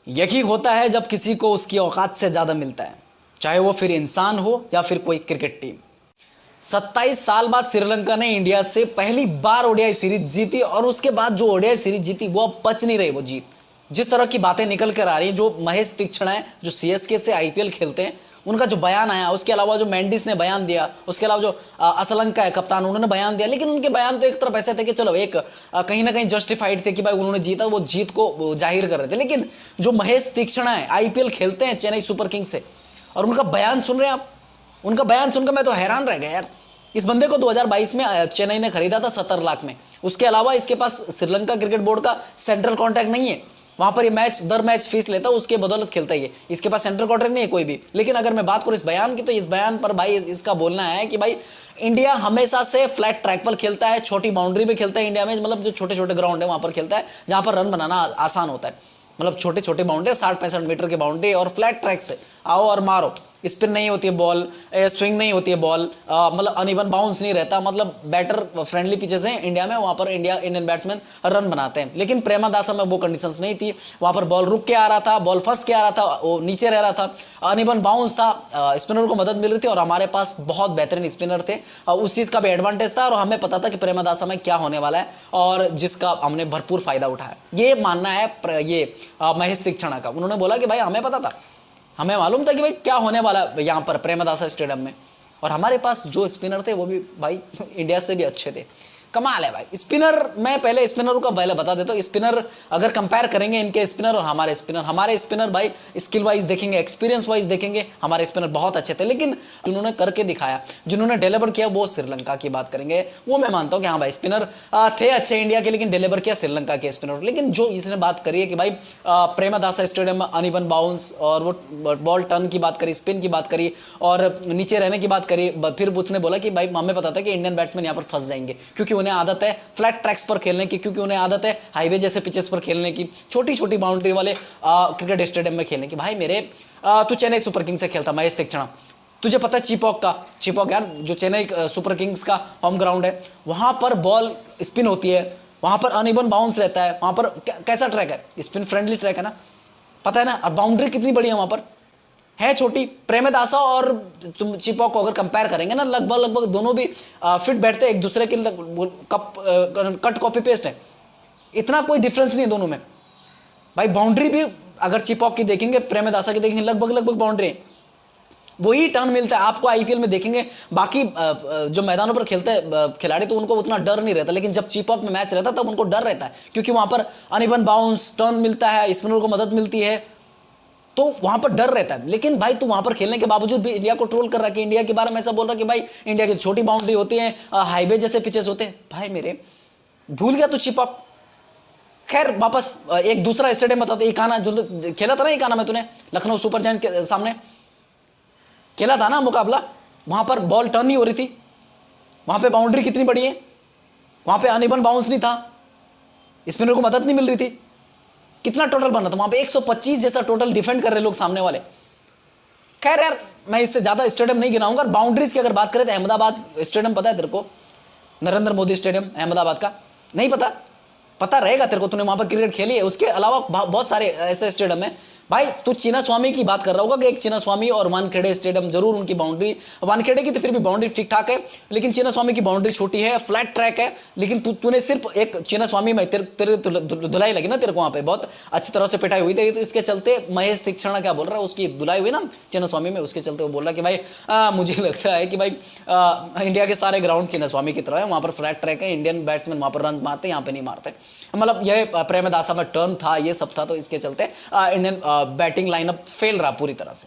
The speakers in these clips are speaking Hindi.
यही होता है जब किसी को उसकी औकात से ज़्यादा मिलता है, चाहे वो फिर इंसान हो या फिर कोई क्रिकेट टीम। 27 साल बाद श्रीलंका ने इंडिया से पहली बार ओडीआई सीरीज जीती और उसके बाद जो ओडीआई सीरीज जीती वो अब पच नहीं रही वो जीत। जिस तरह की बातें निकल कर आ रही हैं, जो महेश तीक्ष्ण है जो सीएसके से आईपीएल खेलते हैं, उनका जो बयान आया, उसके अलावा जो मेंडिस ने बयान दिया, उसके अलावा जो असलंका है कप्तान, उन्होंने बयान दिया, लेकिन उनके बयान तो एक तरफ ऐसे थे कि चलो एक कहीं ना कहीं जस्टिफाइड थे कि भाई उन्होंने जीता, वो जीत को जाहिर कर रहे थे। लेकिन जो महेश तीक्ष्ण है आईपीएल खेलते हैं चेन्नई सुपर किंग्स से, और उनका बयान सुन रहे हैं आप, उनका बयान सुनकर मैं तो हैरान रह गया यार। इस बंदे को 2022 में चेन्नई ने खरीदा था 70 लाख में। उसके अलावा इसके पास श्रीलंका क्रिकेट बोर्ड का सेंट्रल कॉन्ट्रैक्ट नहीं है, वहां पर ये मैच दर मैच फीस लेता है, उसके बदौलत खेलता है। इसके पास सेंट्रल कॉन्ट्रैक्ट नहीं है कोई भी। लेकिन अगर मैं बात करूं इस बयान की, तो इस बयान पर भाई इसका बोलना है कि भाई इंडिया हमेशा से फ्लैट ट्रैक पर खेलता है, छोटी बाउंड्री पे खेलता है इंडिया में, मतलब जो छोटे छोटे ग्राउंड है वहां पर खेलता है जहां पर रन बनाना आसान होता है। मतलब छोटे छोटे बाउंड्री, 60-65 मीटर के बाउंड्री और फ्लैट ट्रैक से आओ और मारो। स्पिन नहीं होती है बॉल, स्विंग नहीं होती है बॉल, मतलब अनइवन बाउंस नहीं रहता, मतलब बैटर फ्रेंडली पिचेस हैं इंडिया में, वहां पर इंडियन बैट्समैन रन बनाते हैं। लेकिन प्रेमदासा में वो कंडीशंस नहीं थी, वहां पर बॉल रुक के आ रहा था, बॉल फंस के आ रहा था, वो नीचे रह रहा था, अनइवन बाउंस था, स्पिनर को मदद मिल रही थी और हमारे पास बहुत बेहतरीन स्पिनर थे। उस चीज़ का भी एडवांटेज था और हमें पता था कि प्रेमदासा में क्या होने वाला है और जिसका हमने भरपूर फायदा उठाया। ये मानना है ये महेश तीक्ष्ण का। उन्होंने बोला कि भाई हमें पता था, हमें मालूम था कि भाई क्या होने वाला है यहाँ पर प्रेमदासा स्टेडियम में, और हमारे पास जो स्पिनर थे वो भी भाई इंडिया से भी अच्छे थे। कमाल है भाई। स्पिनर, मैं पहले स्पिनरों का पहले बता देता हूँ। स्पिनर अगर कंपेयर करेंगे इनके स्पिनर और हमारे स्पिनर भाई स्किल वाइज देखेंगे, एक्सपीरियंस वाइज देखेंगे, हमारे स्पिनर बहुत अच्छे थे। लेकिन जिन्होंने करके दिखाया, जिन्होंने डिलीवर किया, वो श्रीलंका की बात करेंगे। वो मैं मानता हूँ कि हाँ भाई स्पिनर थे अच्छे इंडिया के, लेकिन डिलीवर किया श्रीलंका के स्पिनर। लेकिन जो इसने बात करी है कि भाई प्रेमदासा स्टेडियम में अनइवन बाउंस और वो बॉल टर्न की बात करी, स्पिन की बात करी और नीचे रहने की बात करी, फिर उसने बोला कि भाई हमें पता था कि इंडियन बैट्समैन यहाँ पर फंस जाएंगे क्योंकि उन्हें आदत है फ्लैट ट्रैक्स पर खेलने की, क्योंकि उन्हें आदत है हाईवे जैसे पिचेस पर खेलने की, छोटी छोटी बाउंड्री वाले क्रिकेट स्टेडियम में खेलने की। भाई मेरे तू चेन्नई सुपर किंग्स से खेलता महेश तीक्ष्ण, तुझे पता है चिपॉक यार जो चेन्नई सुपर किंग्स का होम ग्राउंड है, वहां पर बॉल स्पिन होती है, वहां पर अनइवन बाउंस रहता है, वहां पर कैसा ट्रैक है, स्पिन फ्रेंडली ट्रैक है ना, पता है ना। और बाउंड्री कितनी बड़ी है वहां पर, है छोटी। प्रेमदासा और तुम चिपॉक को अगर कंपेयर करेंगे ना, लगभग दोनों भी फिट बैठते हैं एक दूसरे के, कट कॉपी पेस्ट है, इतना कोई डिफरेंस नहीं है दोनों में भाई। बाउंड्री भी अगर चिपॉक की देखेंगे, प्रेमदासा की देखेंगे, लगभग बाउंड्री है, वही टर्न मिलता है आपको आईपीएल में देखेंगे। बाकी जो मैदानों पर खेलते हैं खिलाड़ी तो उनको उतना डर नहीं रहता, लेकिन जब चिपॉक में मैच रहता है तब उनको डर रहता है, क्योंकि वहां पर अनइवन बाउंस टर्न मिलता है, स्पिनर को मदद मिलती है, तो वहां पर डर रहता है। लेकिन भाई तू वहां पर खेलने के बावजूद भी इंडिया को ट्रोल कर रहा है कि इंडिया के बारे में ऐसा बोल रहा है कि भाई इंडिया की छोटी बाउंड्री होती है, हाईवे जैसे पिचेस होते हैं। भाई मेरे भूल गया तू चिपॉक। खैर वापस एक दूसरा स्टेडियम बता दो, इकाना जो खेला था ना, इकाना में तूने लखनऊ सुपर जायंट्स के सामने खेला था ना मुकाबला, वहां पर बॉल टर्न नहीं हो रही थी, वहां पे बाउंड्री कितनी बड़ी है, वहां पे अनइवन बाउंस नहीं था, स्पिनर को मदद नहीं मिल रही थी, कितना टोटल बना था वहां पे 125 जैसा टोटल डिफेंड कर रहे लोग सामने वाले। खैर यार मैं इससे ज्यादा स्टेडियम नहीं गिनाऊंगा। बाउंड्रीज की अगर बात करें तो अहमदाबाद स्टेडियम पता है तेरे को, नरेंद्र मोदी स्टेडियम अहमदाबाद का, नहीं पता? पता रहेगा तेरे को, तूने वहां पर क्रिकेट खेली है। उसके अलावा बहुत सारे ऐसे स्टेडियम है भाई। तू चीना स्वामी की बात कर रहा होगा कि एक चीना स्वामी और वानखेड़े स्टेडियम, जरूर उनकी बाउंड्री, वानखेड़े की तो फिर भी बाउंड्री ठीक ठाक है, लेकिन चीना स्वामी की बाउंड्री छोटी है, फ्लैट ट्रैक है। लेकिन तूने सिर्फ एक चीना स्वामी में तेरे धुलाई लगी ना, तेरे को वहां पे बहुत अच्छी तरह से पिटाई हुई थी, तो इसके चलते महेश तीक्ष्ण क्या बोल रहा है, उसकी धुलाई हुई ना चीना स्वामी में, उसके चलते वो बोल रहा है कि भाई मुझे लगता है कि भाई इंडिया के सारे ग्राउंड चीना स्वामी की तरह है, वहां पर फ्लैट ट्रैक है, इंडियन बैट्समैन वहां पर रन मारते, यहाँ पे नहीं मारते। मतलब यह प्रेमदासा में टर्न था, ये सब था, तो इसके चलते इंडियन बैटिंग लाइनअप फेल रहा पूरी तरह से,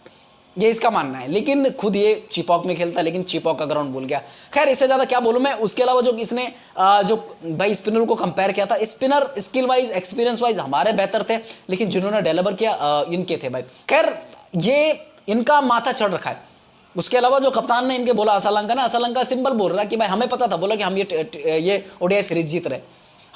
ये इसका मानना है। लेकिन खुद ये चिपॉक में खेलता है, लेकिन चिपॉक का ग्राउंड भूल गया। खैर इससे ज्यादा क्या बोलूं मैं। उसके अलावा जो इसने जो भाई स्पिनर को कंपेयर किया था, spinner skill wise experience wise हमारे बेहतर थे, लेकिन जिन्होंने डिलीवर किया इनके थे भाई। खैर ये इनका माथा चढ़ रखा है। उसके अलावा जो कप्तान ने इनके बोला असलंका ना, असलंका सिंपल बोल रहा है कि भाई हमें पता था, बोला कि हम ये ओडीआई सीरीज जीत रहे,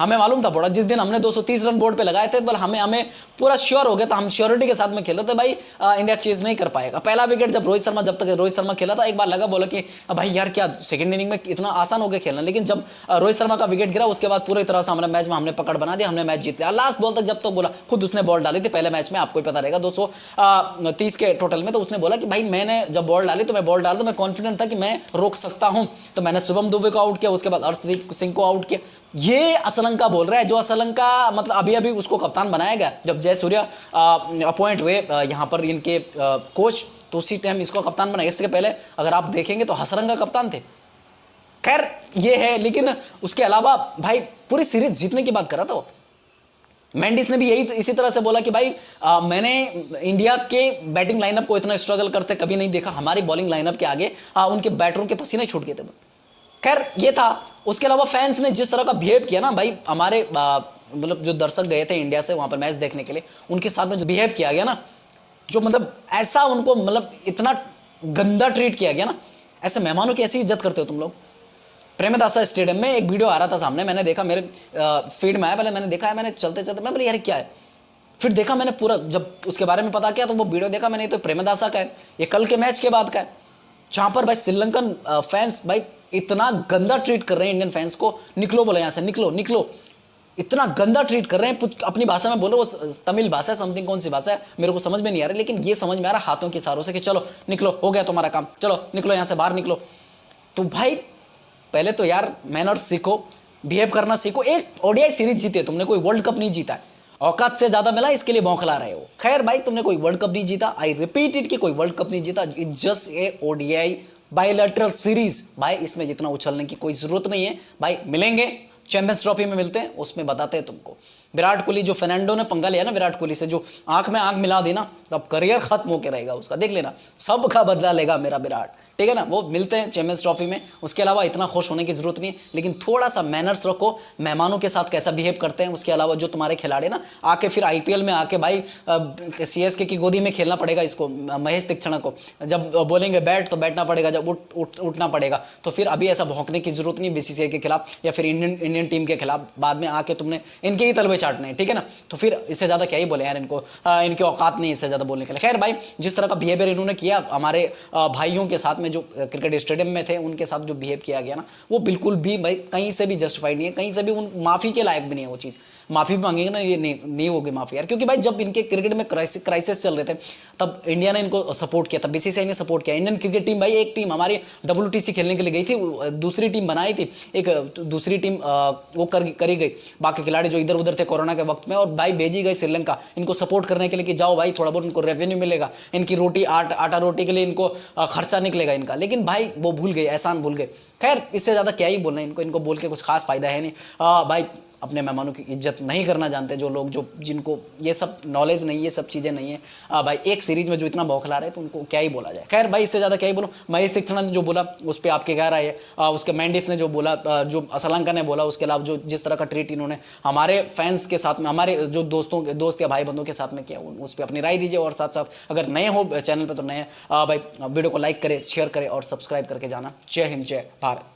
हमें मालूम था बोर्ड, जिस दिन हमने 230 रन बोर्ड पे लगाए थे, बल हमें पूरा श्योर हो गया था, हम श्योरिटी के साथ में खेल रहे थे भाई इंडिया चेज नहीं कर पाएगा। पहला विकेट जब जब तक रोहित शर्मा खेला था, एक बार लगा बोला कि भाई यार क्या सेकंड इनिंग में इतना आसान हो गया खेलना, लेकिन जब रोहित शर्मा का विकेट गिरा उसके बाद पूरी तरह से हमारे मैच में हमने पकड़ बना दिया, हमने मैच जीत लिया। लास्ट बॉल तक जब तो बोला, खुद उसने बॉल डाली थी पहले मैच में, आपको ही पता रहेगा 230 के टोटल में, तो उसने बोला कि भाई मैंने जब बॉल डाली तो मैं बॉल डाल दूं, मैं कॉन्फिडेंट था कि मैं रोक सकता हूं, तो मैंने शुभम दुबे को आउट किया, उसके बाद अर्शदीप सिंह को आउट किया। ये असलंका बोल रहा है, जो असलंका मतलब अभी अभी उसको कप्तान बनाया गया, जब जयसूर्या अपॉइंट हुए यहाँ पर इनके कोच, तो उसी टाइम इसको कप्तान बनाया। इसके पहले अगर आप देखेंगे तो हसरंगा कप्तान थे। खैर ये है, लेकिन उसके अलावा भाई पूरी सीरीज जीतने की बात कर रहा था वो। मेंडिस ने भी यही इसी तरह से बोला कि भाई मैंने इंडिया के बैटिंग लाइनअप को इतना स्ट्रगल करते कभी नहीं देखा, हमारी बॉलिंग लाइनअप के आगे उनके बैटरों के पसीने छूट गए थे। खैर ये था। उसके अलावा फैंस ने जिस तरह का बिहेव किया ना भाई, हमारे मतलब जो दर्शक गए थे इंडिया से वहां पर मैच देखने के लिए, उनके साथ में जो बिहेव किया गया ना, जो मतलब ऐसा उनको मतलब इतना गंदा ट्रीट किया गया ना, ऐसे मेहमानों की ऐसी इज्जत करते हो तुम लोग। प्रेमदासा स्टेडियम में एक वीडियो आ रहा था सामने, मैंने देखा, मेरे फीड में आया, पहले मैंने देखा है, मैंने चलते चलते मैं बोले यार क्या है, फिर देखा मैंने पूरा, जब उसके बारे में पता किया तो वो वीडियो देखा मैंने, तो प्रेमदासा का है, ये कल के मैच के बाद का है, जहां पर भाई श्रीलंकन फैंस भाई इतना गंदा ट्रीट कर रहे हैं इंडियन फैंस को। निकलो बोले यहाँ से, निकलो निकलो, इतना गंदा ट्रीट कर रहे हैं, अपनी भाषा में बोलो, वो तमिल भाषा है समथिंग, कौन सी भाषा है मेरे को समझ में नहीं आ रहा, लेकिन ये समझ में आ रहा हाथों के इशारों से कि चलो निकलो, हो गया तुम्हारा काम, चलो निकलो यहाँ से, बाहर निकलो। तो भाई पहले तो यार मैनर्स सीखो, बिहेव करना सीखो। एक ओडीआई सीरीज जीते तुमने, कोई वर्ल्ड कप नहीं जीता है, औकात से ज्यादा मिला इसके लिए बौखला रहे हो। खैर भाई तुमने कोई वर्ल्ड कप नहीं जीता, आई रिपीट इट कि कोई वर्ल्ड कप नहीं जीता, it just a ODI bilateral series. भाई इसमें जितना उछलने की कोई जरूरत नहीं है भाई, मिलेंगे चैंपियंस ट्रॉफी में मिलते हैं, उसमें बताते हैं तुमको। विराट कोहली, जो फर्नांडो ने पंगा लिया ना विराट कोहली से, जो आंख में आंख मिला दी ना, तो अब करियर खत्म होकर रहेगा उसका, देख लेना, सबका बदला लेगा मेरा विराट, ठीक है ना। वो मिलते हैं चैंपियंस ट्रॉफी में, उसके अलावा इतना खुश होने की जरूरत नहीं है, लेकिन थोड़ा सा मैनर्स रखो, मेहमानों के साथ कैसा बिहेव करते हैं। उसके अलावा जो तुम्हारे खिलाड़ी ना आके फिर आईपीएल में आके भाई सीएसके की गोदी में खेलना पड़ेगा इसको, महेश तीक्षणा को, जब बोलेंगे बैठ तो बैठना पड़ेगा, जब उठना पड़ेगा, तो फिर अभी ऐसा भौंकने की जरूरत नहीं बीसीसीआई के खिलाफ या फिर इंडियन टीम के खिलाफ। बाद में आके तुमने इनके ही तलवे चाटने हैं, ठीक है ना, तो फिर इससे ज्यादा क्या ही बोले यार, इनको इनकी औकात नहीं इससे ज्यादा बोलने के लिए। खैर भाई जिस तरह का बिहेवियर इन्होंने किया हमारे भाइयों के साथ में, जो क्रिकेट स्टेडियम में थे, उनके साथ जो बिहेव किया गया ना, वो बिल्कुल भी भाई कहीं से भी जस्टिफाइड नहीं है, कहीं से भी उन माफी के लायक भी नहीं है वो चीज़। माफी भी मांगेंगे ना, ये नहीं होगी माफी यार, क्योंकि भाई जब इनके क्रिकेट में क्राइसिस चल रहे थे तब इंडिया ने इनको सपोर्ट किया था, बीसीसीआई ने सपोर्ट किया। इंडियन क्रिकेट टीम भाई, एक टीम हमारी WTC खेलने के लिए गई थी, दूसरी टीम बनाई थी, एक दूसरी टीम वो करी गई, बाकी खिलाड़ी जो इधर उधर थे कोरोना के वक्त में, और भाई भेजी गई श्रीलंका इनको सपोर्ट करने के लिए कि जाओ भाई थोड़ा बहुत इनको रेवेन्यू मिलेगा, इनकी रोटी आटा रोटी के लिए इनको खर्चा निकलेगा इनका, लेकिन भाई वो भूल गए, एहसान भूल गए। खैर इससे ज़्यादा क्या ही बोलना है इनको बोल के कुछ खास फायदा है नहीं। भाई अपने मेहमानों की इज्जत नहीं करना जानते जो लोग, जो जिनको ये सब नॉलेज नहीं, ये सब चीज़ें नहीं है भाई, एक सीरीज में जो इतना बौखला रहे तो उनको क्या ही बोला जाए। खैर भाई इससे ज़्यादा क्या ही बोलूँ। महेश तीक्षणा ने जो बोला उस पर आपके क्या राय है, उसके मेंडिस ने जो बोला, जो असलंका ने बोला, उसके अलावा जो जिस तरह का ट्रीट इन्होंने हमारे फैंस के साथ में, हमारे जो दोस्त या भाई बंधुओं के साथ में किया, उस पर अपनी राय दीजिए। और साथ साथ अगर नए हो चैनल पर तो नए भाई वीडियो को लाइक करें, शेयर करें और सब्सक्राइब करके जाना। जय हिंद, जय भारत।